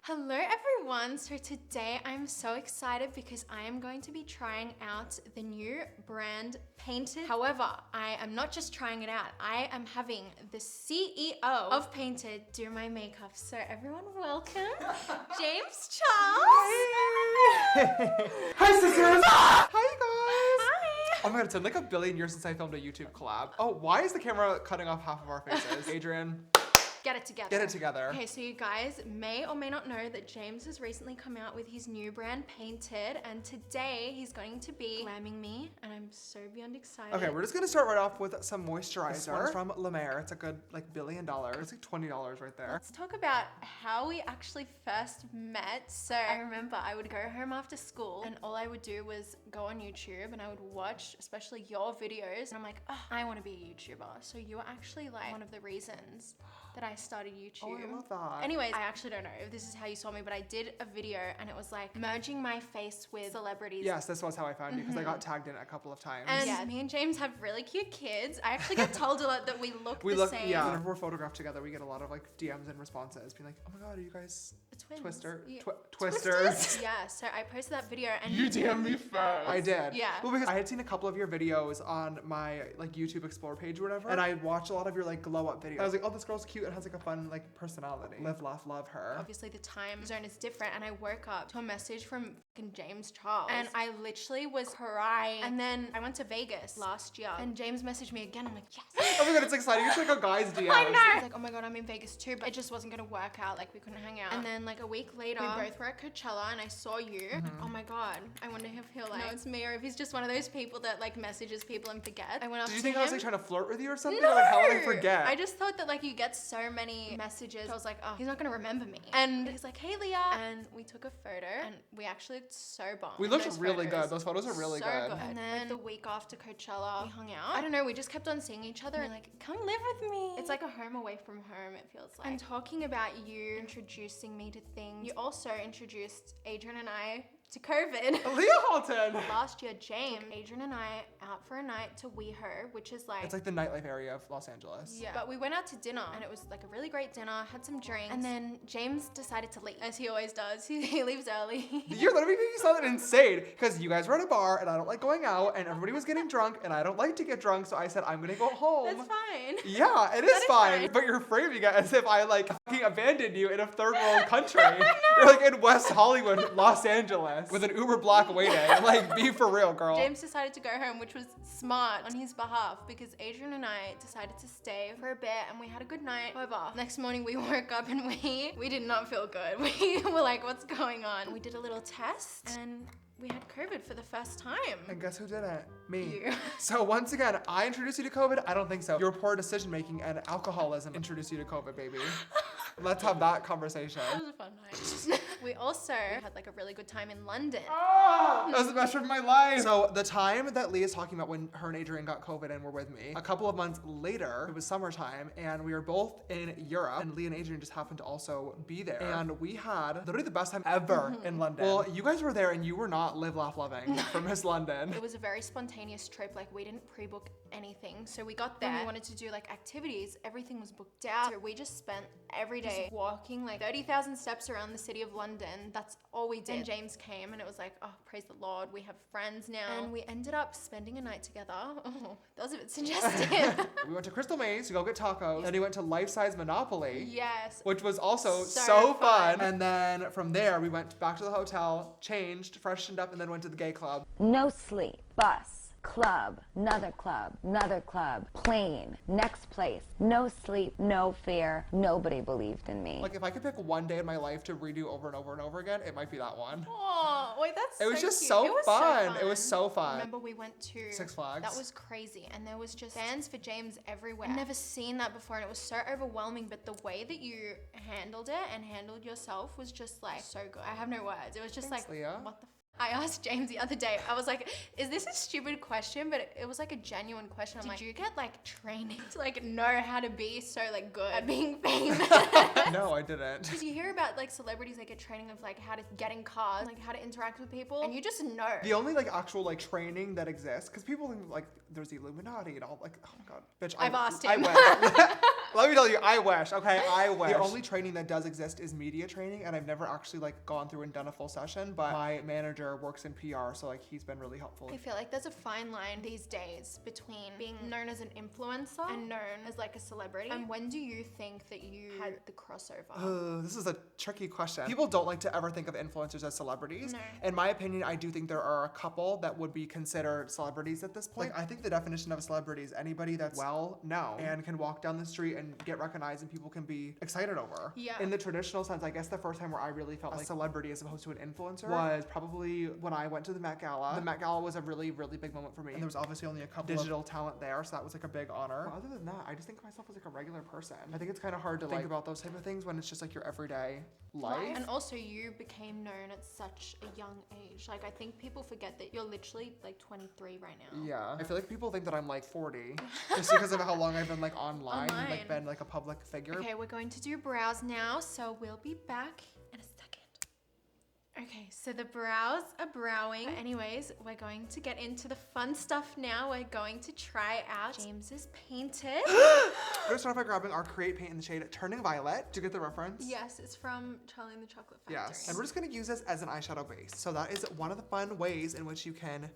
Hello everyone, so today I'm so excited because I am going to be trying out the new brand Painted. However, I am not just trying it out, I am having the CEO of Painted do my makeup. So everyone welcome, James Charles. Hi sisters! Hi you guys! Hi! Oh my god, it's been like a billion years since I filmed a YouTube collab. Oh, why is the camera cutting off half of our faces? Adrian, Get it together. get it together. Okay, so you guys may or may not know that James has recently come out with his new brand Painted, and today he's going to be glamming me, and I'm so beyond excited. Okay, we're just gonna start right off with some moisturizer. This one's from La Mer. It's a good like $1 billion. It's like $20 right there. Let's talk about how we actually first met. So I remember I would go home after school and all I would do was go on YouTube and I would watch especially your videos and I'm like, oh, I want to be a YouTuber. So you were actually like one of the reasons that I started YouTube. Oh, I love that. Anyways, I actually don't know if this is how you saw me, but I did a video and it was like merging my face with celebrities. Yes, this was how I found you because I got tagged in it a couple of times. And yeah, me and James have really cute kids. I actually get told a lot that we look the same. Yeah, whenever we're photographed together, we get a lot of like DMs and responses being like, oh my god, are you guys twins. Twisters? Yeah, so I posted that video and You DM'd me first. I did. Yeah. Well, because I had seen a couple of your videos on my like YouTube Explore page or whatever, and I watched a lot of your like glow up videos. I was like, oh, this girl's cute and has like a fun like personality. Live, laugh, love her. Obviously the time zone is different and I woke up to a message from fucking James Charles and I literally was crying. And then I went to Vegas last year and James messaged me again. I'm like, yes. Oh my god, it's exciting. It's like a guy's DMs. I know. He's like, oh my god, I'm in Vegas too, but it just wasn't gonna work out. Like we couldn't hang out. And then like a week later, we both were at Coachella and I saw you. Oh my god, I wonder if he'll like, no, it's me, or if he's just one of those people that like messages people and forget. I went up to him. Did you think I was like trying to flirt with you or something? No! Or, like, how would I forget? I just thought that like you get so many messages. I was like, oh, he's not gonna remember me. And he's like, hey Leah. And we took a photo and we actually looked so bomb. We looked really good. Those photos are really good. And then like, the week after Coachella, we hung out. I don't know, we just kept on seeing each other and like, come live with me. It's like a home away from home, it feels like. And talking about you introducing me to things, you also introduced Adrian and I to COVID. Leah Halton! Last year, James took Adrian and I out for a night to WeHo, which is like... It's like the nightlife area of Los Angeles. Yeah. But we went out to dinner and it was like a really great dinner, had some drinks, and then James decided to leave, as he always does. He leaves early. You're literally making me sound insane because you guys were at a bar and I don't like going out and everybody was getting drunk and I don't like to get drunk, so I said I'm gonna go home. That's fine. Yeah, it is fine. But you're framing it as if I like fucking abandoned you in a third world country. You're like in West Hollywood, Los Angeles, with an Uber Black waiting. Like, be for real, girl. James decided to go home, which was smart on his behalf because Adrian and I decided to stay for a bit and we had a good night. However, next morning we woke up and we did not feel good. We were like, what's going on? We did a little test and we had COVID for the first time. And guess who did it? Me. You. So once again, I introduced you to COVID? I don't think so. Your poor decision making and alcoholism introduced you to COVID, baby. Let's have that conversation. It was a fun night. We also had like a really good time in London. Oh, that was the best trip of my life. So the time that Leah's talking about when her and Adrian got COVID and were with me, a couple of months later, it was summertime and we were both in Europe and Leah and Adrian just happened to also be there. And we had literally the best time ever in London. Well, you guys were there and you were not live, laugh, loving from Miss London. It was a very spontaneous trip. Like we didn't pre-book anything. So we got there, we wanted to do like activities. Everything was booked out. So we just spent every day just walking like 30,000 steps around the city of London. That's all we did. And James came and it was like, oh, praise the Lord, we have friends now. And we ended up spending a night together. Oh, that was a bit suggestive. We went to Crystal Maze to go get tacos. Then we went to Life Size Monopoly. Yes. Which was also so fun. And then from there, we went back to the hotel, changed, freshened up, and then went to the gay club. No sleep, bus, club, another club, plane, next place, no sleep, no fear, nobody believed in me. Like if I could pick one day in my life to redo over and over and over again, it might be that one. Oh, wait, that's It was so just cute. so It was fun. It was so fun. Remember we went to Six Flags. That was crazy. And there was just fans for James everywhere. I've never seen that before and it was so overwhelming, but the way that you handled it and handled yourself was just like so good. I have no words. It was just Thanks, like, Leah. what the I asked James the other day, I was like, is this a stupid question? But it was like a genuine question. I'm like, did you get like training to like know how to be so like good at being famous? No, I didn't. Because you hear about like celebrities that get training of like how to get in cars, like how to interact with people, and you just know. The only like actual like training that exists, because people think like there's the Illuminati and all, like, oh my god, bitch. I've asked him. I went. Let me tell you, I wish, okay? I wish. The only training that does exist is media training, and I've never actually like gone through and done a full session, but my manager works in PR, so like he's been really helpful. I feel like there's a fine line these days between being known as an influencer and known as like a celebrity. And when do you think that you had the crossover? This is a tricky question. People don't like to ever think of influencers as celebrities. No. In my opinion, I do think there are a couple that would be considered celebrities at this point. Like, I think the definition of a celebrity is anybody that's well known and can walk down the street and get recognized and people can be excited over. Yeah. In the traditional sense, I guess the first time where I really felt like a celebrity as opposed to an influencer was probably when I went to the Met Gala. The Met Gala was a really, really big moment for me. And there was obviously only a couple digital talent there, so that was like a big honor. But other than that, I just think of myself as like a regular person. I think it's kind of hard to think about those type of things when it's just like your everyday life. And also you became known at such a young age. Like I think people forget that you're literally like 23 right now. Yeah. I feel like people think that I'm like 40 just because of how long I've been like online and like been like a public figure. Okay, we're going to do brows now, so we'll be back in a second. Okay, so the brows are browing. But anyways, we're going to get into the fun stuff now. We're going to try out James's painted. We're gonna start off by grabbing our Create paint in the shade Turning Violet. Did you get the reference? Yes, it's from Charlie and the Chocolate Factory. Yes. And we're just gonna use this as an eyeshadow base. So that is one of the fun ways in which you can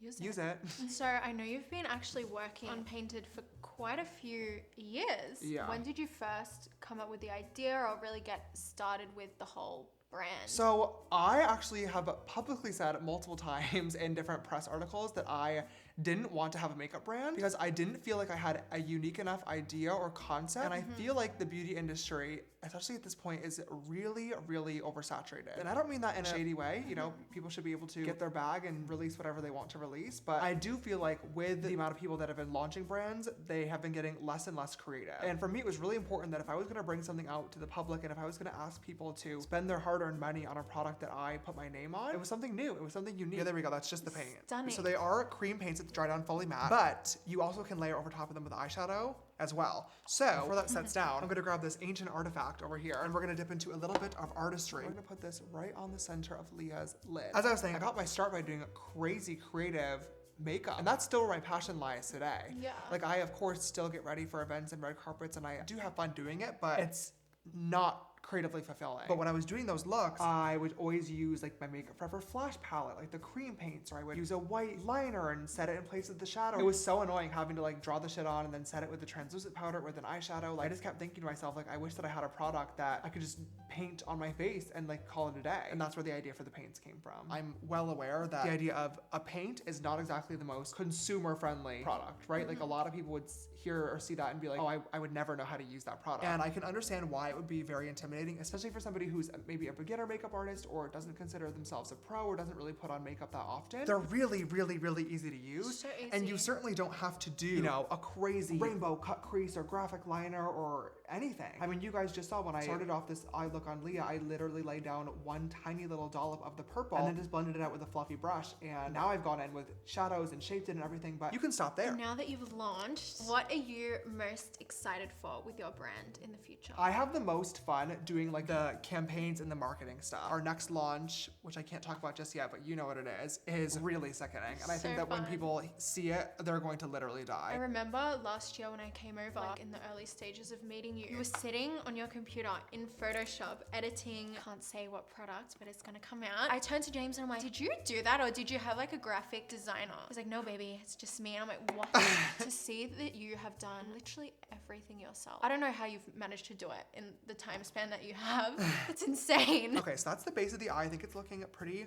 use it. So I know you've been actually working on painted for quite a few years. Yeah. When did you first come up with the idea or really get started with the whole brand? So I actually have publicly said multiple times in different press articles that I didn't want to have a makeup brand because I didn't feel like I had a unique enough idea or concept. And I feel like the beauty industry, especially at this point, is really, really oversaturated. And I don't mean that in a shady way. You know, people should be able to get their bag and release whatever they want to release. But I do feel like with the amount of people that have been launching brands, they have been getting less and less creative. And for me, it was really important that if I was gonna bring something out to the public and if I was gonna ask people to spend their hard-earned money on a product that I put my name on, it was something new. It was something unique. Yeah, there we go. That's just the paint. Stunning. So they are cream paints that dry down fully matte, but you also can layer over top of them with eyeshadow as well. So before that sets down, I'm gonna grab this ancient artifact over here and we're gonna dip into a little bit of artistry. We're gonna put this right on the center of Leah's lid. As I was saying, I got my start by doing crazy creative makeup, and that's still where my passion lies today. Yeah. Like I, of course, still get ready for events and red carpets and I do have fun doing it, but it's not creatively fulfilling. But when I was doing those looks, I would always use like my Makeup Forever flash palette, like the cream paints, or I would use a white liner and set it in place of the shadow. It was so annoying having to like draw the shit on and then set it with the translucent powder with an eyeshadow. Like I just kept thinking to myself, like I wish that I had a product that I could just paint on my face and like call it a day. And that's where the idea for the paints came from. I'm well aware that the idea of a paint is not exactly the most consumer friendly product, right? Like a lot of people would hear or see that and be like, oh, I would never know how to use that product. And I can understand why it would be very intimidating, especially for somebody who's maybe a beginner makeup artist or doesn't consider themselves a pro or doesn't really put on makeup that often. They're really, really, really easy to use. So easy. And you certainly don't have to do, you know, a crazy rainbow cut crease or graphic liner or anything. I mean, you guys just saw when I started off this eye look on Leah, I literally laid down one tiny little dollop of the purple and then just blended it out with a fluffy brush. And now I've gone in with shadows and shaped it and everything, but you can stop there. And now that you've launched, what are you most excited for with your brand in the future? I have the most fun doing like the campaigns and the marketing stuff. Our next launch, which I can't talk about just yet, but you know what it is really sickening. And I think that when people see it, they're going to literally die. I remember last year when I came over, like in the early stages of meeting you were sitting on your computer in Photoshop editing, can't say what product, but it's gonna come out. I turned to James and I'm like, did you do that or did you have like a graphic designer? He's like, no baby, it's just me. And I'm like, what? To see that you have done literally everything yourself. I don't know how you've managed to do it in the time span that you have. It's insane. Okay, so that's the base of the eye. I think it's looking pretty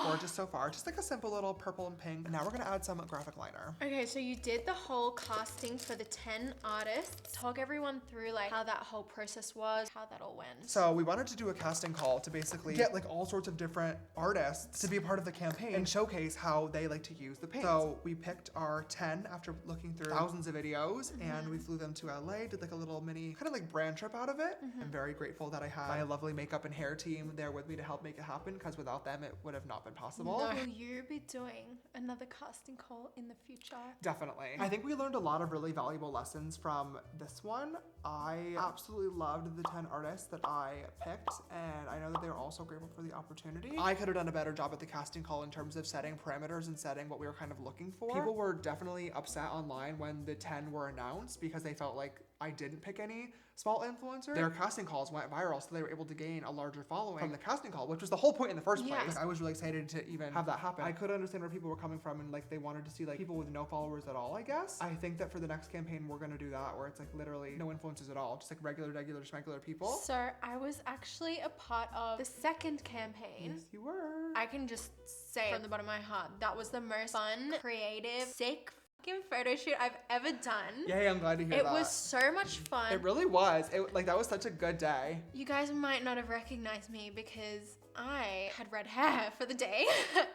gorgeous so far. Just like a simple little purple and pink. And now we're gonna add some graphic liner. Okay, so you did the whole casting for the 10 artists. Talk everyone through like how that whole process was, how that all went. So we wanted to do a casting call to basically get like all sorts of different artists to be a part of the campaign and showcase how they like to use the paint. So we picked our 10 after looking through thousands of videos and we flew them to LA, did like a little mini kind of like brand trip out of it. I'm very grateful that I had my lovely makeup and hair team there with me to help make it happen because without them it would have not been possible. No. Will you be doing another casting call in the future? Definitely. I think we learned a lot of really valuable lessons from this one. I absolutely loved the 10 artists that I picked and I know that they were also grateful for the opportunity. I could have done a better job at the casting call in terms of setting parameters and setting what we were kind of looking for. People were definitely upset online when the 10 were announced because they felt like I didn't pick any small influencers. Their casting calls went viral, so they were able to gain a larger following from the casting call, which was the whole point in the first place. I was really excited to even have that happen. I could understand where people were coming from, and like they wanted to see like people with no followers at all, I guess. I think that for the next campaign, we're gonna do that, where it's like literally no influencers at all, just like regular schmegular people. So I was actually a part of the second campaign. Yes, you were. I can just say from the bottom of my heart, that was the most fun, creative, sick fucking photo shoot I've ever done. Yay, I'm glad to hear that. It was so much fun. It really was. Like that was such a good day. You guys might not have recognized me because I had red hair for the day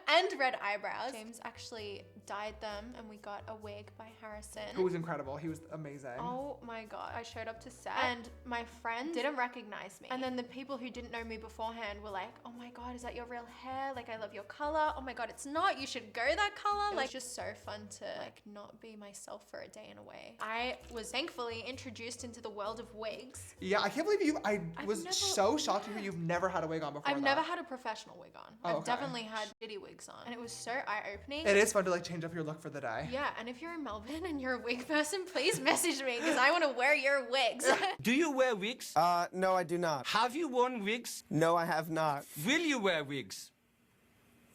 and red eyebrows. James actually dyed them and we got a wig by Harrison. Who was incredible. He was amazing. Oh my God. I showed up to set and my friend didn't recognize me. And then the people who didn't know me beforehand were like, oh my God, is that your real hair? Like, I love your color. Oh my God, it's not. You should go that color. Like, just so fun to like not be myself for a day in a way. I was thankfully introduced into the world of wigs. Yeah, I can't believe I was so shocked to hear you've never had a wig on before. I've never had a professional wig on. Oh, I've definitely had shitty wigs on. And it was so eye-opening. It is fun to like change up your look for the day. Yeah, and if you're in Melbourne and you're a wig person, please message me because I want to wear your wigs. Do you wear wigs? No, I do not. Have you worn wigs? No, I have not. Will you wear wigs?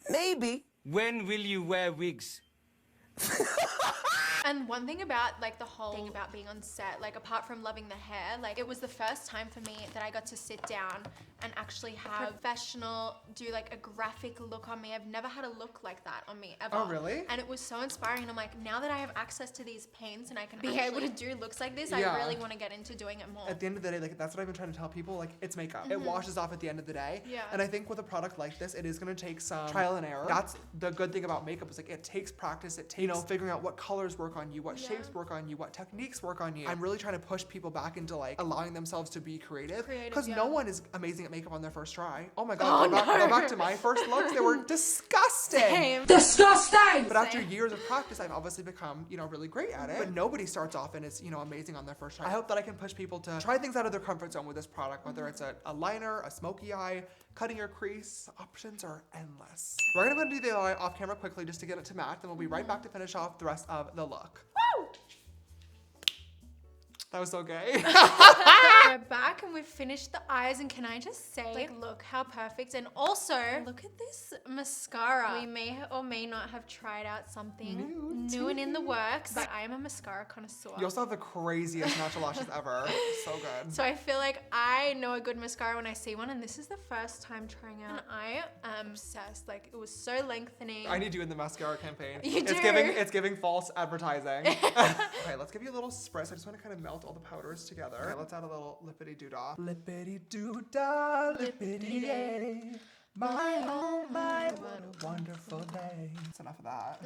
Maybe. When will you wear wigs? And one thing about like the whole thing about being on set, like apart from loving the hair, like it was the first time for me that I got to sit down and actually have a professional do like a graphic look on me. I've never had a look like that on me ever. Oh, really? And it was so inspiring. And I'm like, now that I have access to these paints and I can be able to do looks like this, I really want to get into doing it more. At the end of the day, like that's what I've been trying to tell people, like it's makeup. It washes off at the end of the day. Yeah. And I think with a product like this, it is gonna take some trial and error. That's the good thing about makeup is like it takes practice. It takes, you know, figuring out what colors work on you, what shapes work on you, what techniques work on you. I'm really trying to push people back into like allowing themselves to be creative. Because no one is amazing at makeup on their first try. Oh my God, go back to my first looks. They were disgusting. Same. Disgusting! But after years of practice, I've obviously become, you know, really great at it. But nobody starts off and is, you know, amazing on their first try. I hope that I can push people to try things out of their comfort zone with this product, whether it's a liner, a smoky eye, cutting your crease. Options are endless. We're gonna do the eye off camera quickly just to get it to match. Then we'll be right back to finish off the rest of the look. Woo! That was so gay. We're back and we've finished the eyes, and can I just say, like, look how perfect. And also, look at this mascara. We may or may not have tried out something new and in the works, but I am a mascara connoisseur. You also have the craziest natural lashes ever. So good. So I feel like I know a good mascara when I see one, and this is the first time trying out. And I am obsessed. Like, it was so lengthening. I need you in the mascara campaign. You do. It's giving false advertising. Okay, let's give you a little spritz. I just want to kind of melt all the powders together. Okay, let's add a little lippity-doo-dah. Lippity-doo-dah, lippity-day. My oh my, what a wonderful day. That's enough of that.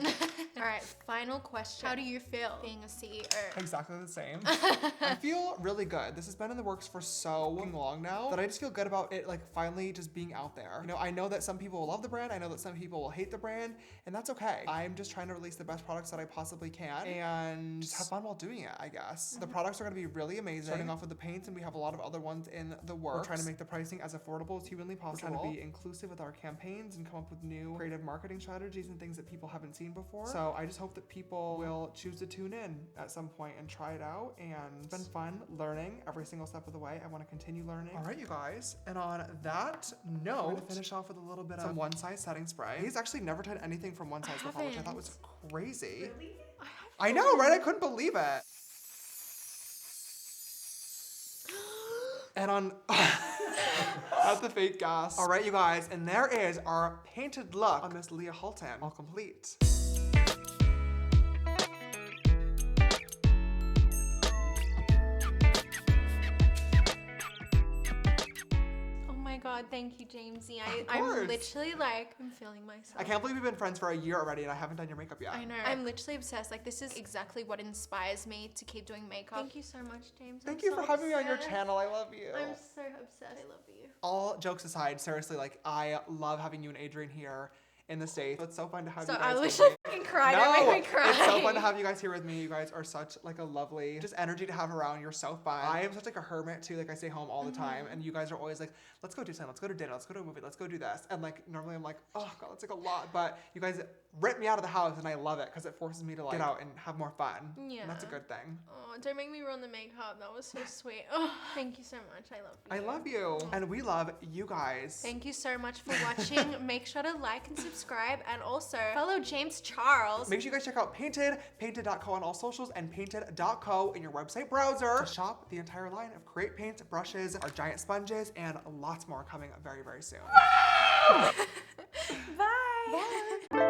All right, final question. How do you feel being a CEO? Exactly the same. I feel really good. This has been in the works for so long now that I just feel good about it, like finally just being out there. You know, I know that some people will love the brand. I know that some people will hate the brand, and that's okay. I'm just trying to release the best products that I possibly can and just have fun while doing it, I guess. The products are gonna be really amazing. Starting off with the paints, and we have a lot of other ones in the works. We're trying to make the pricing as affordable as humanly possible. We're trying to be inclusive with our campaigns and come up with new creative marketing strategies and things that people haven't seen before. So I just hope that people will choose to tune in at some point and try it out. And it's been fun learning every single step of the way. I want to continue learning. All right, you guys. And on that note, we're gonna finish off with a little bit of some one size setting spray. He's actually never tried anything from one size before, which I thought was crazy. Really? I know, right? I couldn't believe it. And on at the fake gas. All right, you guys, and there is our painted look on Miss Leah Halton, all complete. God, thank you, Jamesy. I'm literally like, I'm feeling myself. I can't believe we've been friends for a year already and I haven't done your makeup yet. I know. I'm literally obsessed. Like, this is exactly what inspires me to keep doing makeup. Thank you so much, James. Thank you for having me on your channel. I love you. I'm so obsessed. I love you. All jokes aside, seriously, like, I love having you and Adrian here. in the States. So it's so fun to have So you guys I with wish me. I fucking cried. Don't make me cry. It's so fun to have you guys here with me. You guys are such like a lovely just energy to have around. You're so fun. I am such like a hermit too. Like I stay home all the time, and you guys are always like, let's go do something, let's go to dinner, let's go to a movie, let's go do this. And like normally I'm like, oh god, that's like a lot. But you guys rip me out of the house, and I love it because it forces me to like get out and have more fun. Yeah. And that's a good thing. Oh, don't make me run the makeup. That was so sweet. Oh, thank you so much. I love you. I love you, and we love you guys. Thank you so much for watching. Make sure to like and subscribe, and also follow James Charles. Make sure you guys check out Painted, painted.co on all socials, and painted.co in your website browser to shop the entire line of Create paints, brushes, our giant sponges, and lots more coming very, very soon. Bye. Bye.